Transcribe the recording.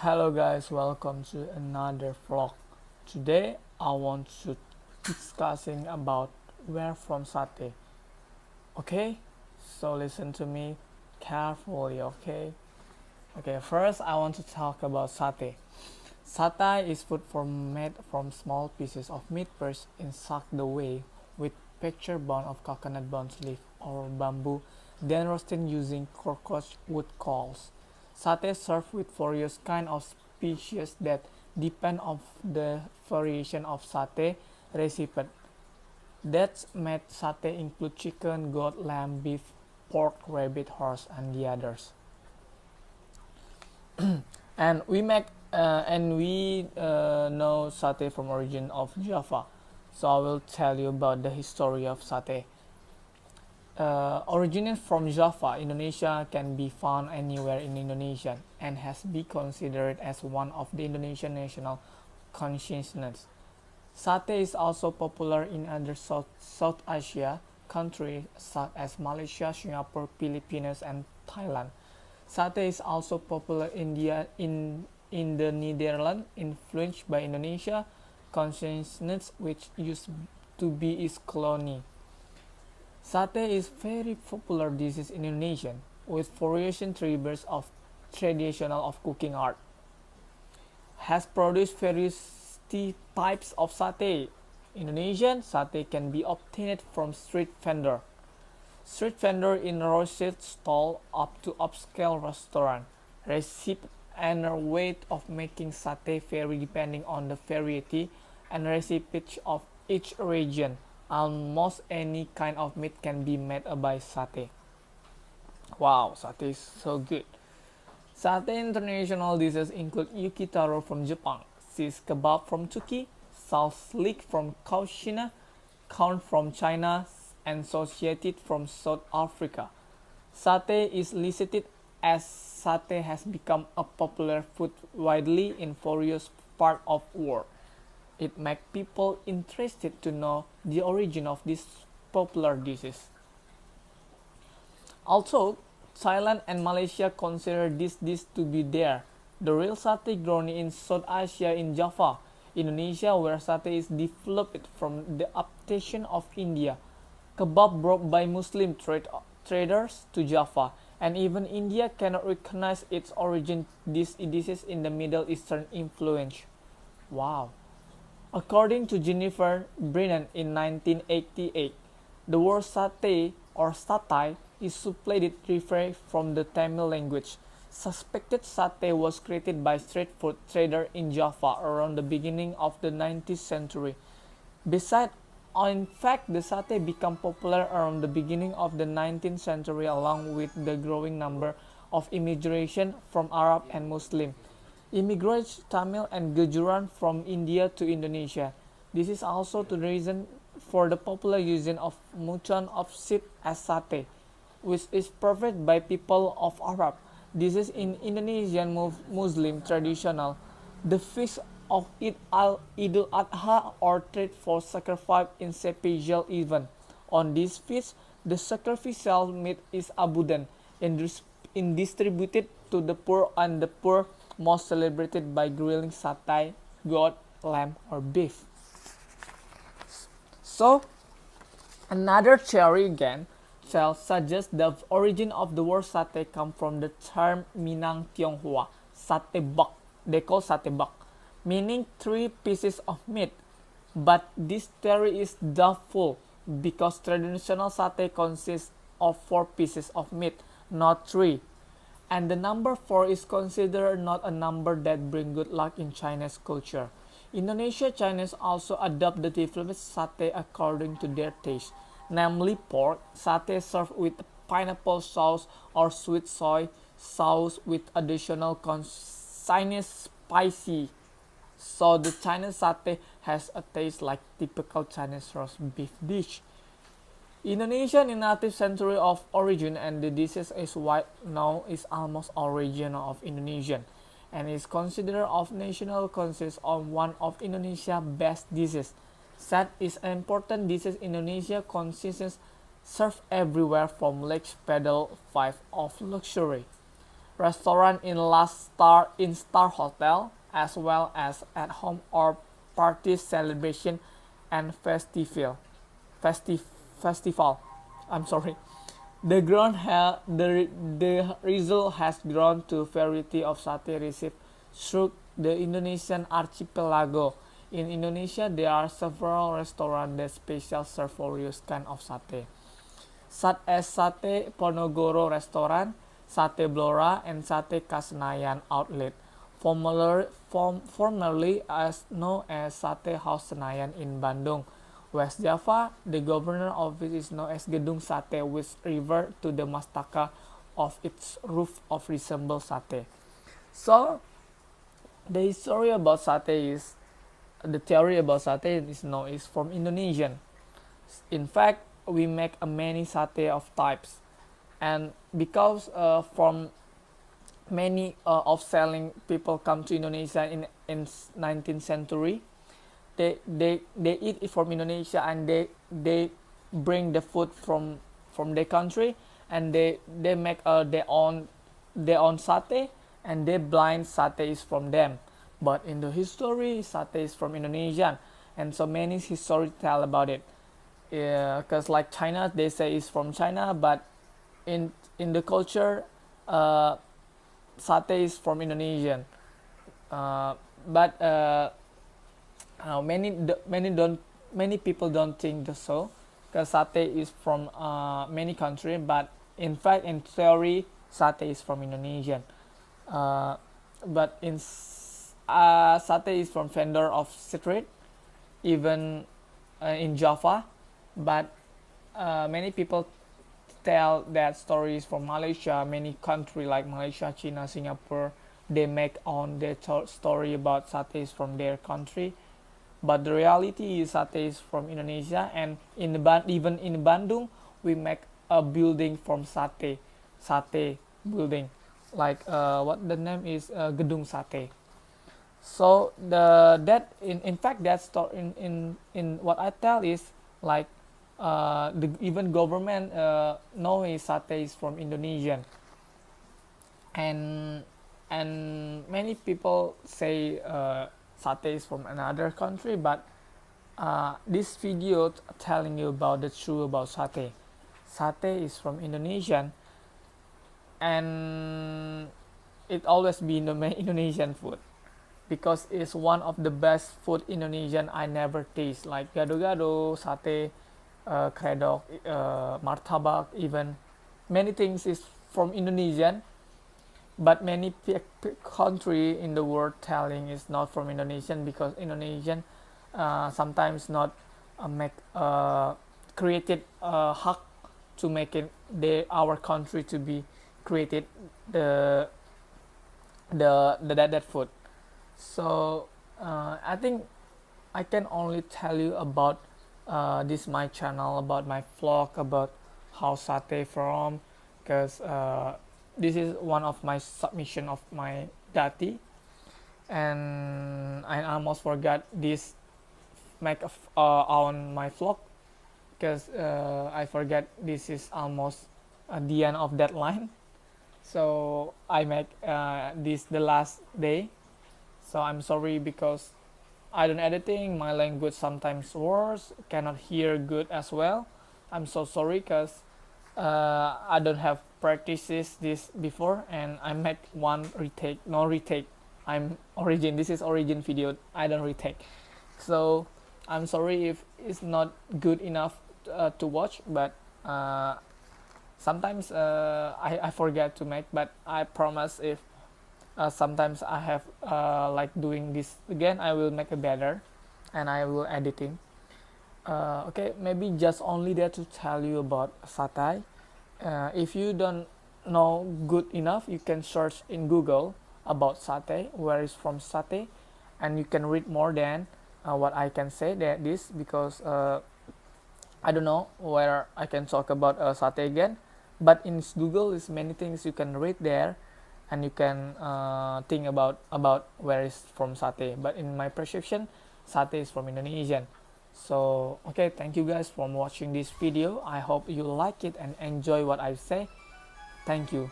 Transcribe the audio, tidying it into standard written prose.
Hello guys, welcome to another vlog. Today I want to discussing about where from Sate. Okay, so listen to me carefully. Okay. First I want to talk about satay. Satay is food made from small pieces of meat first inside the way with picture bone of coconut bones leaf or bamboo, then roasted using cockroach wood coals. Satay served with various kind of species that depend on the variation of satay recipe. That's made satay include chicken, goat, lamb, beef, pork, rabbit, horse, and the others. And we know satay from origin of Java. So I will tell you about the history of satay. Originated from Java, Indonesia can be found anywhere in Indonesia and has been considered as one of the Indonesian national consciousness. Satay is also popular in other South Asia countries such as Malaysia, Singapore, Philippines, and Thailand. Satay is also popular in the Netherlands, influenced by Indonesia consciousness, which used to be its colony. Satay is very popular dish in Indonesia, with variation tribes of traditional of cooking art. Has produced various types of satay. Indonesian satay can be obtained from street vendor. Street vendor in roadside stall up to upscale restaurant. Recipe and way of making satay vary depending on the variety and recipe of each region. Almost any kind of meat can be made by satay. Wow, satay is so good. Satay international dishes include yukitaro from Japan, shish kebab from Turkey, salslik from China, corn from China, and sauciety from South Africa. Satay is listed as satay has become a popular food widely in various parts of the world. It makes people interested to know the origin of these popular dishes. Although Thailand and Malaysia consider this dish to be there, the real satay grown in South Asia in Java, Indonesia, where satay is developed from the adaptation of India. Kebab brought by Muslim traders to Java, and even India cannot recognize its origin. This is in the Middle Eastern influence. Wow. According to Jennifer Brennan in 1988, the word satay or satay is supplied derived from the Tamil language. Suspected satay was created by street food trader in Java around the beginning of the 19th century. Besides, in fact, the satay became popular around the beginning of the 19th century along with the growing number of immigration from Arab and Muslim. Immigrants Tamil and Gujarat from India to Indonesia. This is also the reason for the popular using of mutton of sheep as satay, which is preferred by people of Arab. This is in Indonesian Muslim traditional. The feast of Idul Adha or trade for sacrifice in special event. On this feast, the sacrificial meat is abundant and distributed to the poor, and the poor most celebrated by grilling satay, goat, lamb, or beef. So, another theory again shall suggest the origin of the word satay come from the term Minang Tionghoa, sate bak. They call sate bak, meaning 3 pieces of meat. But this theory is doubtful because traditional satay consists of 4 pieces of meat, not 3. And the number 4 is considered not a number that brings good luck in Chinese culture. Indonesia Chinese also adopt the developed satay according to their taste, namely pork satay served with pineapple sauce or sweet soy sauce with additional Chinese spicy. So the Chinese satay has a taste like typical Chinese roast beef dish. Indonesian is native century of origin, and the dish is widely known is almost all region of Indonesian and is considered of national consists of one of Indonesia's best dishes. Sate is an important dish Indonesia consists served everywhere from legs pedal 5 of luxury. restaurant in star hotel, as well as at home or parties, celebration, and festival. I'm sorry. The result has grown to variety of satay received through the Indonesian archipelago. In Indonesia, there are several restaurants that special serve various kind of satay, such as Sate Ponorogo Restaurant, Sate Blora, and Sate Kasenayan Outlet, formerly as known as Sate House Senayan in Bandung, West Java. The governor office is known as Gedung Sate, which refers to the mastaka of its roof of resemble sate. So the history about satay is the theory about satay is from Indonesian. In fact, we make a many satay of types, and because from many of selling people come to Indonesia in 19th century, they eat it from Indonesia, and they bring the food from their country, and they make their own satay, and they blind satay is from them. But in the history, satay is from Indonesian, and so many history tell about it. Because like China, they say it's from China, but in the culture, satay is from Indonesian. But many people don't think so, because satay is from many countries, but in fact, in theory, satay is from Indonesian. But satay is from vendor of street, even in Java, but many people tell that stories from Malaysia. Many countries like Malaysia, China, Singapore, they make on their story about satays from their country. But the reality is satay is from Indonesia, and even in Bandung, we make a building from sate building, like what the name is, Gedung Sate. So in fact that story in what I tell is like the even government know satay is from Indonesian, and many people say satay is from another country, but this video telling you about the truth about satay. Satay is from Indonesian, and it always be Indonesian food, because it's one of the best food Indonesian I never taste, like gado-gado, sate, kredok, martabak, even many things is from Indonesian. But many country in the world telling is not from Indonesian, because Indonesian sometimes not make created hack to make it our country to be created that food. So I think I can only tell you about this my channel, about my vlog, about how satay from, because this is one of my submission of my dati, and I almost forgot this make on my vlog, because I forget this is almost at the end of that line. So I make this the last day, so I'm sorry, because I don't editing, my language sometimes worse, cannot hear good as well. I'm so sorry, because I don't have practices this before, and I make one retake, no retake. This is origin video, I don't retake. So I'm sorry if it's not good enough to watch, but sometimes I forget to make, but I promise if sometimes I have like doing this again, I will make it better, and I will editing. Okay, maybe just only there to tell you about satay. If you don't know good enough, you can search in Google about satay, where is from satay, and you can read more than what I can say that this, because I don't know where I can talk about satay again. But in Google is many things you can read there, and you can think about where is from satay. But in my perception, satay is from Indonesian. So okay, thank you guys for watching this video. I hope you like it and enjoy what I say. Thank you.